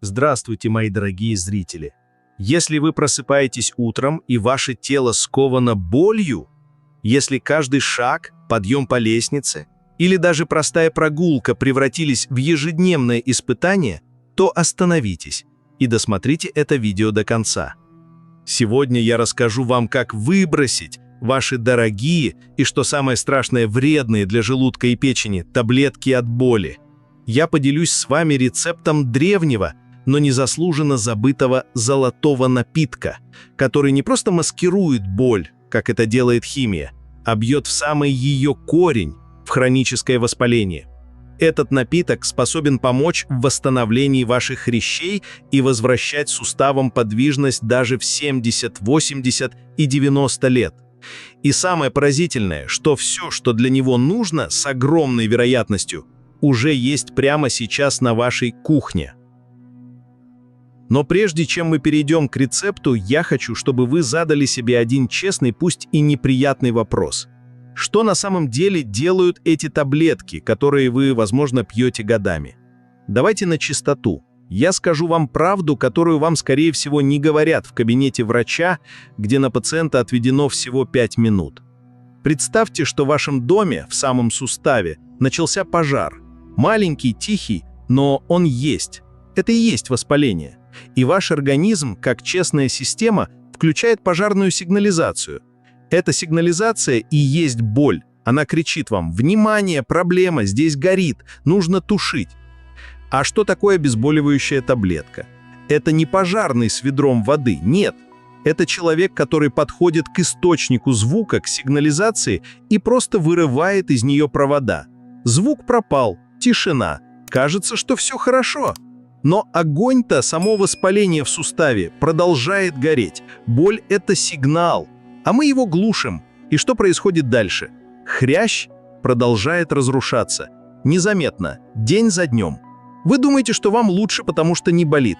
Здравствуйте, мои дорогие зрители! Если вы просыпаетесь утром и ваше тело сковано болью, если каждый шаг, подъем по лестнице или даже простая прогулка превратились в ежедневное испытание, то остановитесь и досмотрите это видео до конца. Сегодня я расскажу вам, как выбросить ваши дорогие и, что самое страшное, вредные для желудка и печени таблетки от боли. Я поделюсь с вами рецептом древнего, но незаслуженно забытого золотого напитка, который не просто маскирует боль, как это делает химия, а бьет в самый ее корень, в хроническое воспаление. Этот напиток способен помочь в восстановлении ваших хрящей и возвращать суставам подвижность даже в 70, 80 и 90 лет. И самое поразительное, что все, что для него нужно, с огромной вероятностью, уже есть прямо сейчас на вашей кухне. Но прежде чем мы перейдем к рецепту, я хочу, чтобы вы задали себе один честный, пусть и неприятный вопрос. Что на самом деле делают эти таблетки, которые вы, возможно, пьете годами? Давайте на чистоту. Я скажу вам правду, которую вам, скорее всего, не говорят в кабинете врача, где на пациента отведено всего 5 минут. Представьте, что в вашем доме, в самом суставе, начался пожар. Маленький, тихий, но он есть. Это и есть воспаление. И ваш организм, как честная система, включает пожарную сигнализацию. Эта сигнализация и есть боль. Она кричит вам: «Внимание, проблема, здесь горит, нужно тушить». А что такое обезболивающая таблетка? Это не пожарный с ведром воды, нет. Это человек, который подходит к источнику звука, к сигнализации и просто вырывает из нее провода. Звук пропал, тишина. Кажется, что все хорошо. Но огонь-то, само воспаление в суставе, продолжает гореть. Боль – это сигнал, а мы его глушим. И что происходит дальше? Хрящ продолжает разрушаться. Незаметно, день за днем. Вы думаете, что вам лучше, потому что не болит.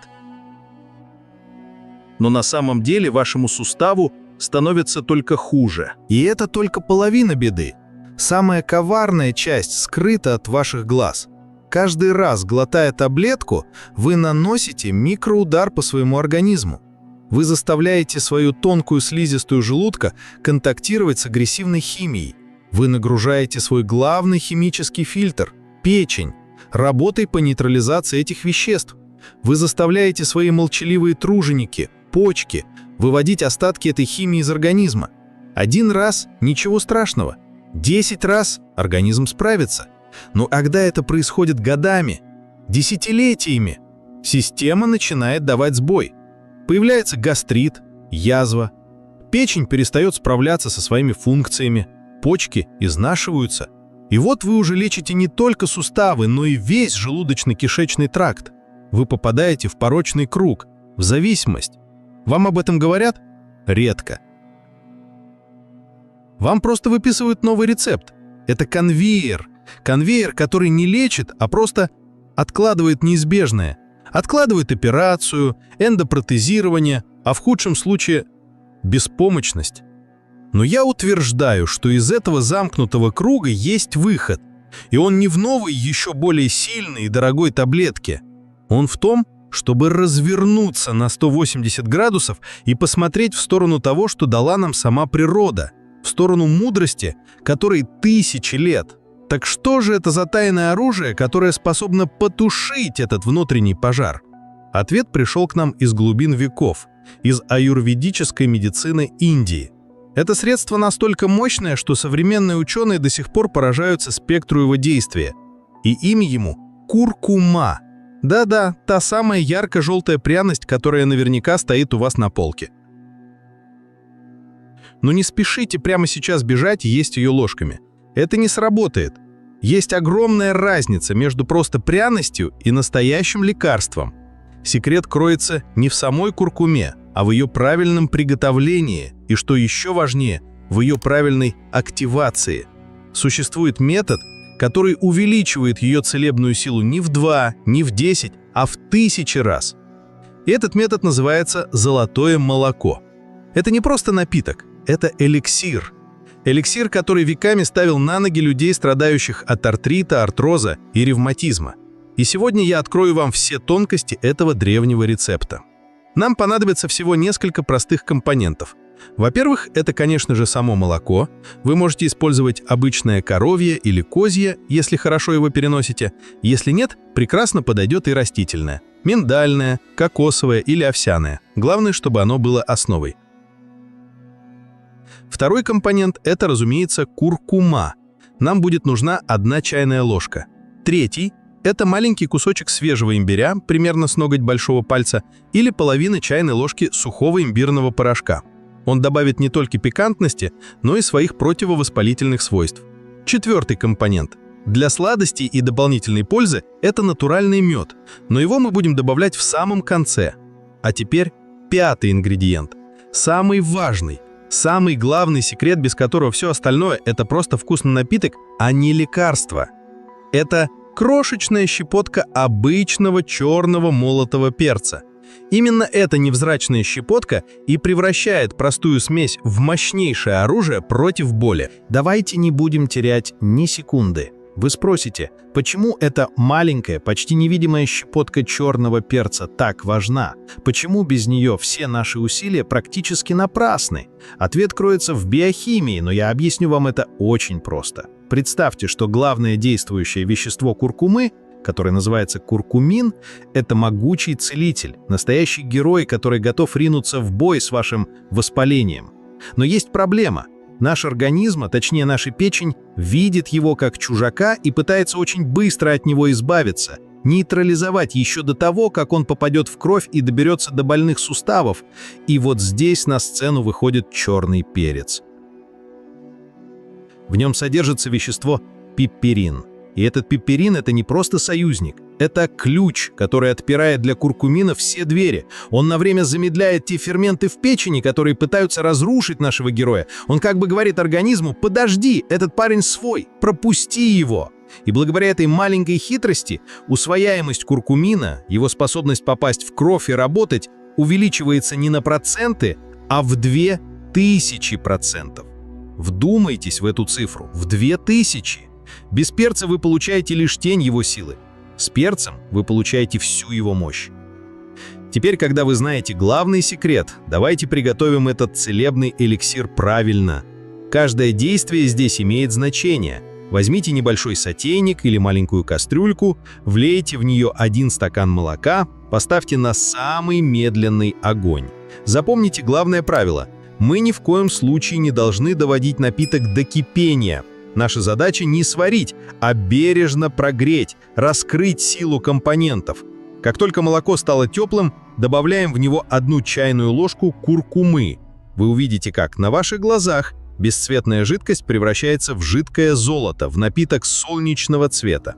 Но на самом деле вашему суставу становится только хуже. И это только половина беды. Самая коварная часть скрыта от ваших глаз. Каждый раз, глотая таблетку, вы наносите микроудар по своему организму. Вы заставляете свою тонкую слизистую желудка контактировать с агрессивной химией. Вы нагружаете свой главный химический фильтр – печень, работой по нейтрализации этих веществ. Вы заставляете свои молчаливые труженики, почки, выводить остатки этой химии из организма. 1 раз – ничего страшного. 10 раз – организм справится. Но когда это происходит годами, десятилетиями, система начинает давать сбой. Появляется гастрит, язва, печень перестает справляться со своими функциями, почки изнашиваются. И вот вы уже лечите не только суставы, но и весь желудочно-кишечный тракт. Вы попадаете в порочный круг, в зависимость. Вам об этом говорят? Редко. Вам просто выписывают новый рецепт. Это конвейер. Конвейер, который не лечит, а просто откладывает неизбежное. Откладывает операцию, эндопротезирование, а в худшем случае – беспомощность. Но я утверждаю, что из этого замкнутого круга есть выход. И он не в новой, еще более сильной и дорогой таблетке. Он в том, чтобы развернуться на 180 градусов и посмотреть в сторону того, что дала нам сама природа, в сторону мудрости, которой тысячи лет. Так что же это за тайное оружие, которое способно потушить этот внутренний пожар? Ответ пришел к нам из глубин веков, из аюрведической медицины Индии. Это средство настолько мощное, что современные ученые до сих пор поражаются спектру его действия. И имя ему – куркума. Да-да, та самая ярко-желтая пряность, которая наверняка стоит у вас на полке. Но не спешите прямо сейчас бежать и есть ее ложками. Это не сработает. Есть огромная разница между просто пряностью и настоящим лекарством. Секрет кроется не в самой куркуме, а в ее правильном приготовлении и, что еще важнее, в ее правильной активации. Существует метод, который увеличивает ее целебную силу не в 2, не в 10, а в 1000 раз. И этот метод называется «золотое молоко». Это не просто напиток, это эликсир. Эликсир, который веками ставил на ноги людей, страдающих от артрита, артроза и ревматизма. И сегодня я открою вам все тонкости этого древнего рецепта. Нам понадобится всего несколько простых компонентов. Во-первых, это, конечно же, само молоко. Вы можете использовать обычное коровье или козье, если хорошо его переносите. Если нет, прекрасно подойдет и растительное. Миндальное, кокосовое или овсяное. Главное, чтобы оно было основой. Второй компонент – это, разумеется, куркума. Нам будет нужна 1 чайная ложка. Третий – это маленький кусочек свежего имбиря, примерно с ноготь большого пальца, или половина чайной ложки сухого имбирного порошка. Он добавит не только пикантности, но и своих противовоспалительных свойств. Четвертый компонент. Для сладости и дополнительной пользы это натуральный мед, но его мы будем добавлять в самом конце. А теперь пятый ингредиент. Самый важный, самый главный секрет, без которого все остальное – это просто вкусный напиток, а не лекарство. Это крошечная щепотка обычного черного молотого перца. Именно эта невзрачная щепотка и превращает простую смесь в мощнейшее оружие против боли. Давайте не будем терять ни секунды. Вы спросите, почему эта маленькая, почти невидимая щепотка черного перца так важна? Почему без нее все наши усилия практически напрасны? Ответ кроется в биохимии, но я объясню вам это очень просто. Представьте, что главное действующее вещество куркумы, который называется куркумин, это могучий целитель, настоящий герой, который готов ринуться в бой с вашим воспалением. Но есть проблема. Наш организм, а точнее наша печень, видит его как чужака и пытается очень быстро от него избавиться, нейтрализовать еще до того, как он попадет в кровь и доберется до больных суставов. И вот здесь на сцену выходит черный перец. В нем содержится вещество пиперин. И этот пиперин – это не просто союзник, это ключ, который отпирает для куркумина все двери. Он на время замедляет те ферменты в печени, которые пытаются разрушить нашего героя. Он как бы говорит организму: «Подожди, этот парень свой, пропусти его». И благодаря этой маленькой хитрости усвояемость куркумина, его способность попасть в кровь и работать, увеличивается не на проценты, а в 2000%. Вдумайтесь в эту цифру – в 2000. Без перца вы получаете лишь тень его силы. С перцем вы получаете всю его мощь. Теперь, когда вы знаете главный секрет, давайте приготовим этот целебный эликсир правильно. Каждое действие здесь имеет значение. Возьмите небольшой сотейник или маленькую кастрюльку, влейте в нее 1 стакан молока, поставьте на самый медленный огонь. Запомните главное правило. Мы ни в коем случае не должны доводить напиток до кипения. Наша задача не сварить, а бережно прогреть, раскрыть силу компонентов. Как только молоко стало теплым, добавляем в него 1 чайную ложку куркумы. Вы увидите, как на ваших глазах бесцветная жидкость превращается в жидкое золото, в напиток солнечного цвета.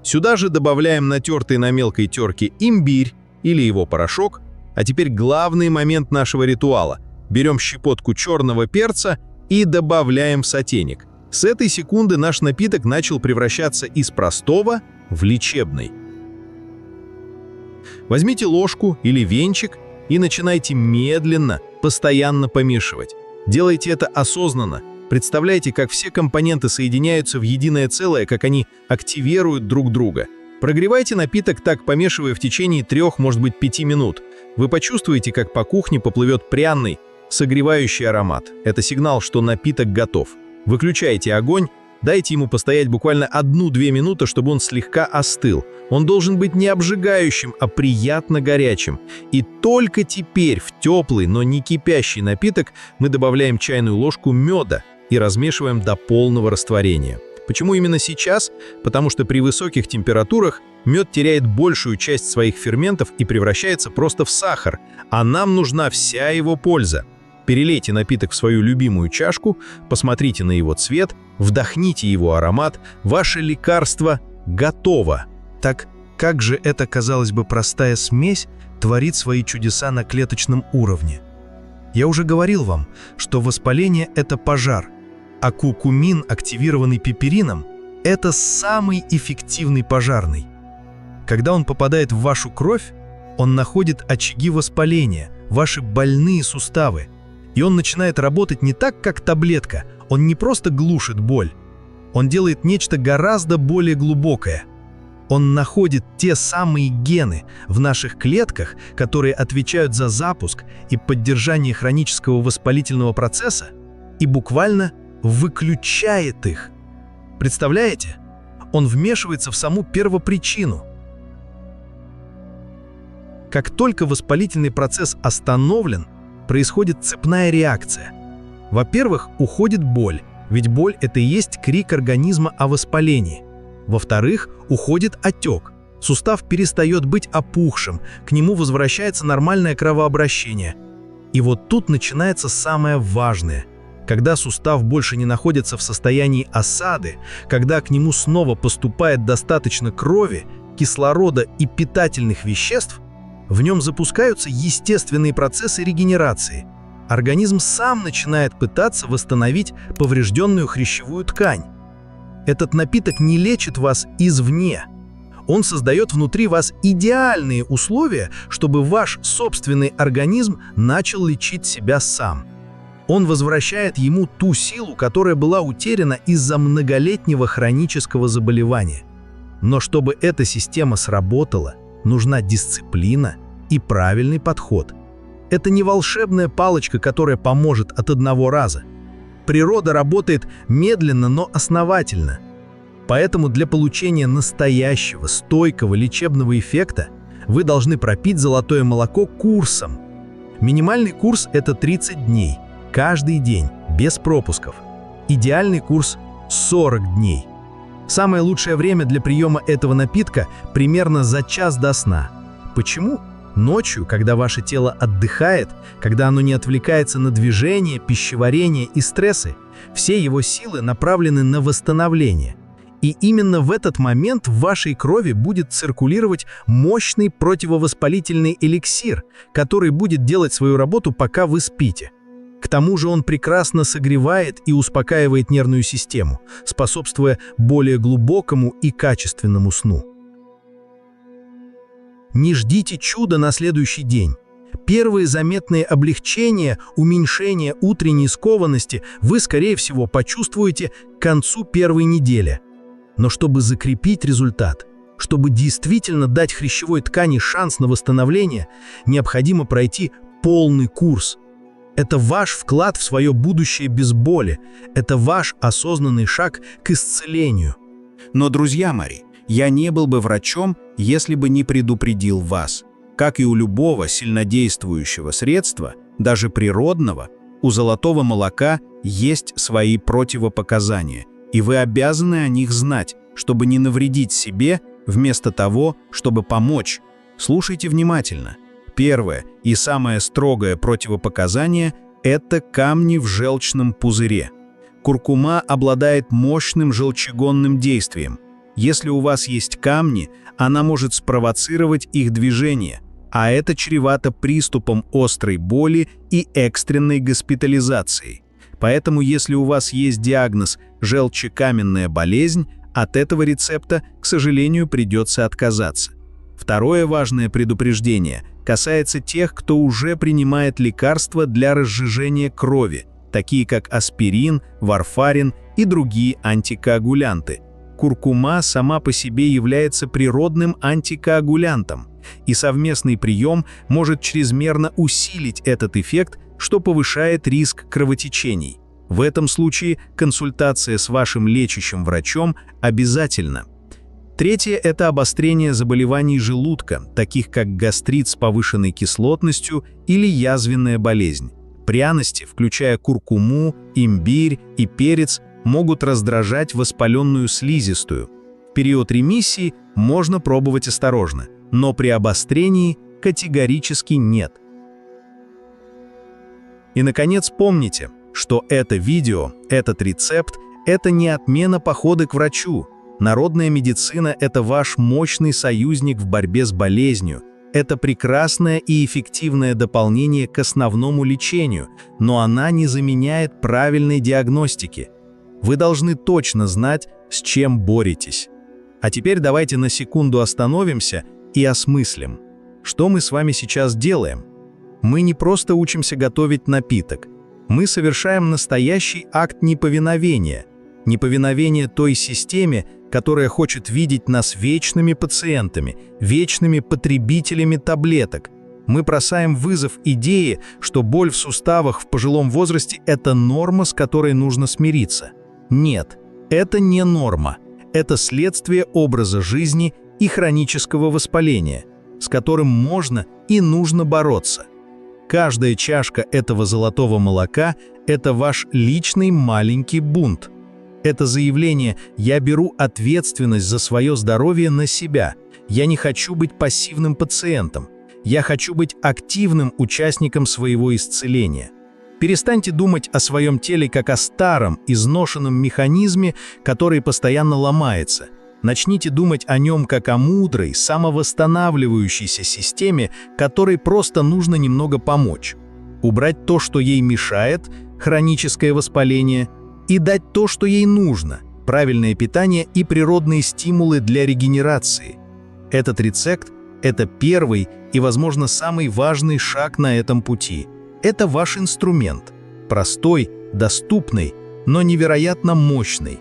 Сюда же добавляем натертый на мелкой терке имбирь или его порошок. А теперь главный момент нашего ритуала. Берем щепотку черного перца и добавляем в сотейник. С этой секунды наш напиток начал превращаться из простого в лечебный. Возьмите ложку или венчик и начинайте медленно, постоянно помешивать. Делайте это осознанно. Представляйте, как все компоненты соединяются в единое целое, как они активируют друг друга. Прогревайте напиток так, помешивая в течение 3, может быть 5 минут. Вы почувствуете, как по кухне поплывет пряный, согревающий аромат. Это сигнал, что напиток готов. Выключайте огонь, дайте ему постоять буквально 1-2 минуты, чтобы он слегка остыл. Он должен быть не обжигающим, а приятно горячим. И только теперь в теплый, но не кипящий напиток мы добавляем чайную ложку меда и размешиваем до полного растворения. Почему именно сейчас? Потому что при высоких температурах мед теряет большую часть своих ферментов и превращается просто в сахар, а нам нужна вся его польза. Перелейте напиток в свою любимую чашку, посмотрите на его цвет, вдохните его аромат, ваше лекарство готово. Так как же эта, казалось бы, простая смесь творит свои чудеса на клеточном уровне? Я уже говорил вам, что воспаление – это пожар, а куркумин, активированный пиперином, это самый эффективный пожарный. Когда он попадает в вашу кровь, он находит очаги воспаления, ваши больные суставы. И он начинает работать не так, как таблетка. Он не просто глушит боль. Он делает нечто гораздо более глубокое. Он находит те самые гены в наших клетках, которые отвечают за запуск и поддержание хронического воспалительного процесса, и буквально выключает их. Представляете? Он вмешивается в саму первопричину. Как только воспалительный процесс остановлен, происходит цепная реакция. Во-первых, уходит боль, ведь боль – это и есть крик организма о воспалении. Во-вторых, уходит отек. Сустав перестает быть опухшим, к нему возвращается нормальное кровообращение. И вот тут начинается самое важное. Когда сустав больше не находится в состоянии осады, когда к нему снова поступает достаточно крови, кислорода и питательных веществ, в нем запускаются естественные процессы регенерации. Организм сам начинает пытаться восстановить поврежденную хрящевую ткань. Этот напиток не лечит вас извне. Он создает внутри вас идеальные условия, чтобы ваш собственный организм начал лечить себя сам. Он возвращает ему ту силу, которая была утеряна из-за многолетнего хронического заболевания. Но чтобы эта система сработала, нужна дисциплина и правильный подход. Это не волшебная палочка, которая поможет от одного раза. Природа работает медленно, но основательно. Поэтому для получения настоящего, стойкого лечебного эффекта вы должны пропить золотое молоко курсом. Минимальный курс – это 30 дней, каждый день, без пропусков. Идеальный курс – 40 дней. Самое лучшее время для приема этого напитка – примерно за час до сна. Почему? Ночью, когда ваше тело отдыхает, когда оно не отвлекается на движение, пищеварение и стрессы, все его силы направлены на восстановление. И именно в этот момент в вашей крови будет циркулировать мощный противовоспалительный эликсир, который будет делать свою работу, пока вы спите. К тому же он прекрасно согревает и успокаивает нервную систему, способствуя более глубокому и качественному сну. Не ждите чуда на следующий день. Первые заметные облегчения, уменьшение утренней скованности вы, скорее всего, почувствуете к концу первой недели. Но чтобы закрепить результат, чтобы действительно дать хрящевой ткани шанс на восстановление, необходимо пройти полный курс. Это ваш вклад в свое будущее без боли. Это ваш осознанный шаг к исцелению. Но, друзья мои, я не был бы врачом, если бы не предупредил вас. Как и у любого сильнодействующего средства, даже природного, у золотого молока есть свои противопоказания, и вы обязаны о них знать, чтобы не навредить себе, вместо того, чтобы помочь. Слушайте внимательно. Первое и самое строгое противопоказание – это камни в желчном пузыре. Куркума обладает мощным желчегонным действием. Если у вас есть камни, она может спровоцировать их движение, а это чревато приступом острой боли и экстренной госпитализацией. Поэтому, если у вас есть диагноз желчекаменная болезнь, от этого рецепта, к сожалению, придется отказаться. Второе важное предупреждение касается тех, кто уже принимает лекарства для разжижения крови, такие как аспирин, варфарин и другие антикоагулянты. Куркума сама по себе является природным антикоагулянтом, и совместный прием может чрезмерно усилить этот эффект, что повышает риск кровотечений. В этом случае консультация с вашим лечащим врачом обязательна. Третье – это обострение заболеваний желудка, таких как гастрит с повышенной кислотностью или язвенная болезнь. Пряности, включая куркуму, имбирь и перец, могут раздражать воспаленную слизистую. В период ремиссии можно пробовать осторожно, но при обострении категорически нет. И, наконец, помните, что это видео, этот рецепт – это не отмена похода к врачу. Народная медицина – это ваш мощный союзник в борьбе с болезнью. Это прекрасное и эффективное дополнение к основному лечению, но она не заменяет правильной диагностики. Вы должны точно знать, с чем боретесь. А теперь давайте на секунду остановимся и осмыслим, что мы с вами сейчас делаем. Мы не просто учимся готовить напиток, мы совершаем настоящий акт неповиновения. Неповиновение той системе, которая хочет видеть нас вечными пациентами, вечными потребителями таблеток. Мы бросаем вызов идее, что боль в суставах в пожилом возрасте – это норма, с которой нужно смириться. Нет, это не норма. Это следствие образа жизни и хронического воспаления, с которым можно и нужно бороться. Каждая чашка этого золотого молока – это ваш личный маленький бунт. Это заявление «я беру ответственность за свое здоровье на себя», «я не хочу быть пассивным пациентом», «я хочу быть активным участником своего исцеления». Перестаньте думать о своем теле как о старом, изношенном механизме, который постоянно ломается. Начните думать о нем как о мудрой, самовосстанавливающейся системе, которой просто нужно немного помочь. Убрать то, что ей мешает, хроническое воспаление, и дать то, что ей нужно, правильное питание и природные стимулы для регенерации. Этот рецепт – это первый и, возможно, самый важный шаг на этом пути. Это ваш инструмент. Простой, доступный, но невероятно мощный.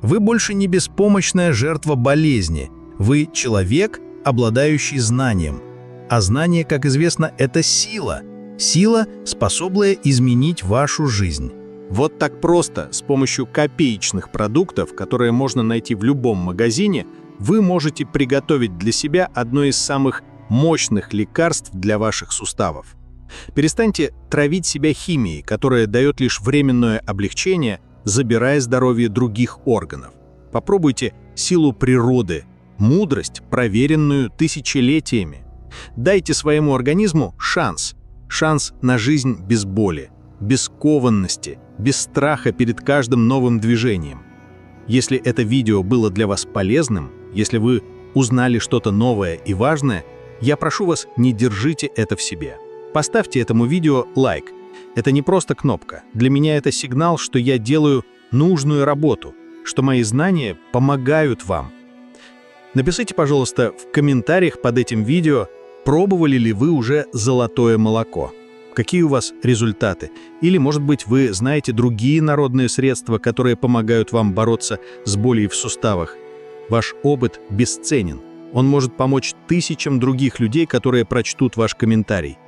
Вы больше не беспомощная жертва болезни. Вы человек, обладающий знанием. А знание, как известно, это сила. Сила, способная изменить вашу жизнь. Вот так просто, с помощью копеечных продуктов, которые можно найти в любом магазине, вы можете приготовить для себя одно из самых мощных лекарств для ваших суставов. Перестаньте травить себя химией, которая дает лишь временное облегчение, забирая здоровье других органов. Попробуйте силу природы, мудрость, проверенную тысячелетиями. Дайте своему организму шанс на жизнь без боли, без скованности, без страха перед каждым новым движением. Если это видео было для вас полезным, если вы узнали что-то новое и важное, я прошу вас, не держите это в себе. Поставьте этому видео лайк. Это не просто кнопка. Для меня это сигнал, что я делаю нужную работу, что мои знания помогают вам. Напишите, пожалуйста, в комментариях под этим видео, пробовали ли вы уже золотое молоко. Какие у вас результаты? Или, может быть, вы знаете другие народные средства, которые помогают вам бороться с болью в суставах? Ваш опыт бесценен. Он может помочь тысячам других людей, которые прочтут ваш комментарий.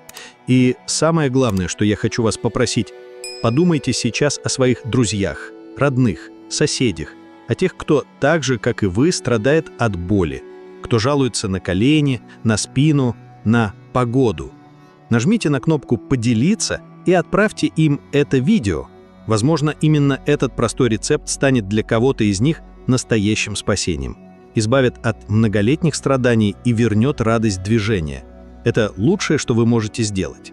И самое главное, что я хочу вас попросить, подумайте сейчас о своих друзьях, родных, соседях, о тех, кто так же, как и вы, страдает от боли, кто жалуется на колени, на спину, на погоду. Нажмите на кнопку «Поделиться» и отправьте им это видео. Возможно, именно этот простой рецепт станет для кого-то из них настоящим спасением. Избавит от многолетних страданий и вернет радость движения. Это лучшее, что вы можете сделать.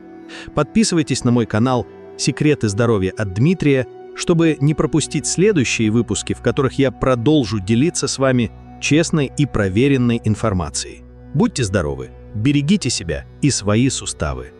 Подписывайтесь на мой канал «Секреты здоровья от Дмитрия», чтобы не пропустить следующие выпуски, в которых я продолжу делиться с вами честной и проверенной информацией. Будьте здоровы, берегите себя и свои суставы.